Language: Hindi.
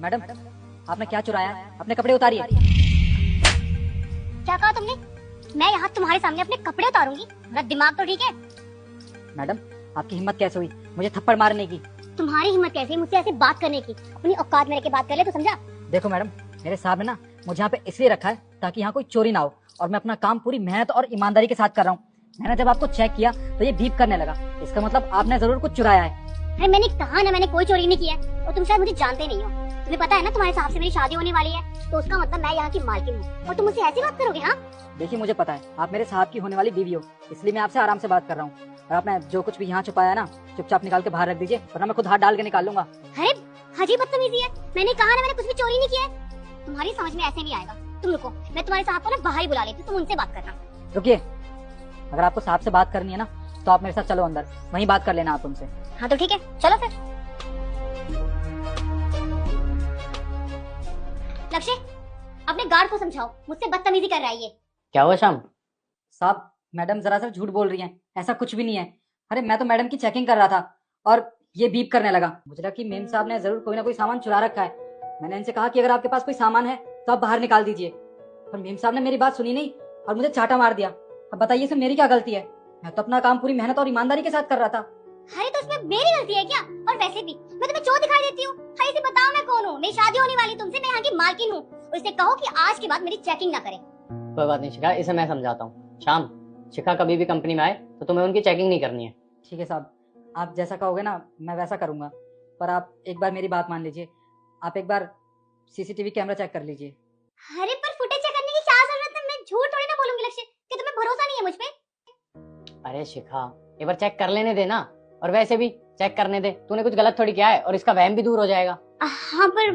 मैडम, आपने क्या चुराया है? अपने कपड़े उतारिए। क्या कहा तुमने? मैं यहाँ तुम्हारे सामने अपने कपड़े उतारूंगी? मेरा दिमाग तो ठीक है? मैडम, आपकी हिम्मत कैसे हुई मुझे थप्पड़ मारने की? तुम्हारी हिम्मत कैसे मुझसे ऐसे बात करने की? अपनी औकात में रह के बात कर ले तो समझा? देखो मैडम, मेरे साहब ने ना मुझे यहाँ पे इसलिए रखा है ताकि यहाँ कोई चोरी ना हो, और मैं अपना काम पूरी मेहनत और ईमानदारी के साथ कर रहा हूँ। मैंने जब आपको चेक किया तो ये बीप करने लगा, इसका मतलब आपने जरूर कुछ चुराया है। अरे मैंने कहा ना, मैंने कोई चोरी नहीं किया है और तुम शायद मुझे जानते नहीं हो। तुम्हें पता है ना तुम्हारे साहब से मेरी शादी होने वाली है, तो उसका मतलब मैं यहाँ की मालकिन हूँ और तुम मुझसे ऐसी बात करोगे? हाँ देखिए, मुझे पता है आप मेरे साहब की होने वाली बीवी हो, इसलिए मैं आपसे आराम से बात कर रहा हूँ। और आपने जो कुछ भी यहाँ छुपाया है ना, चुपचाप निकाल के बाहर रख दीजिए, वरना मैं खुद हाथ डाल के निकाल लूंगा। अरे हजी बदतमीजी है। मैंने कहा ना मैंने कुछ भी चोरी नहीं किया है। तुम्हारी समझ में ऐसे नहीं आएगा। तुम रुको, मैं तुम्हारे साहब को ना बाहर ही बुला लेती हूँ, तुम उनसे बात करना। रुकिए, अगर आपको साहब से बात करनी है ना तो आप मेरे साथ चलो अंदर, वहीं बात कर लेना आप उनसे। हाँ तो ठीक है, चलो फिर। लक्ष्य, अपने गार्ड को समझाओ, मुझसे बदतमीजी कर रहा है ये। क्या हुआ शाम? साहब, मैडम जरा सा झूठ बोल रही हैं, ऐसा कुछ भी नहीं है। अरे मैं तो मैडम की चेकिंग कर रहा था और ये बीप करने लगा। मुझे लगा कि मेम साहब ने जरूर कोई ना कोई सामान चुरा रखा है। मैंने इनसे कहा कि अगर आपके पास कोई सामान है तो आप बाहर निकाल दीजिए, पर मेम साहब ने मेरी बात सुनी नहीं और मुझे चाटा मार दिया। अब बताइए इसमें मेरी क्या गलती है? मैं तो अपना काम पूरी मेहनत और ईमानदारी के साथ कर रहा था। अरे तो इसमें मेरी गलती है क्या? और वैसे भी मैं तुम्हें चोर दिखाई देती हूँ? अरे इसे बताओ मैं कौन हूँ? मेरी शादी होने वाली तुमसे, मैं यहाँ की मालकिन हूँ। और इसे कहो कि आज के बाद मेरी चेकिंग ना करे। कोई बात नहीं शिखा, इसे मैं समझाता हूँ। शाम, शिखा कभी भी कंपनी में आए तो तुम्हें उनकी चेकिंग नहीं करनी है। ठीक है साहब, आप जैसा कहोगे ना मैं वैसा करूंगा, पर आप एक बार मेरी बात मान लीजिए। आप एक बार सीसीटीवी कैमरा चेक कर लीजिए। अरे पर फुटेज चेक करने की क्या जरूरत है? मैं झूठ थोड़ी ना बोलूंगी लक्ष्य, कि तुम्हें भरोसा नहीं है मुझ पे। अरे शिखा, एक बार चेक कर लेने दे ना। और वैसे भी चेक करने दे, तूने कुछ गलत थोड़ी किया है और इसका वहम भी दूर हो जाएगा। हाँ पर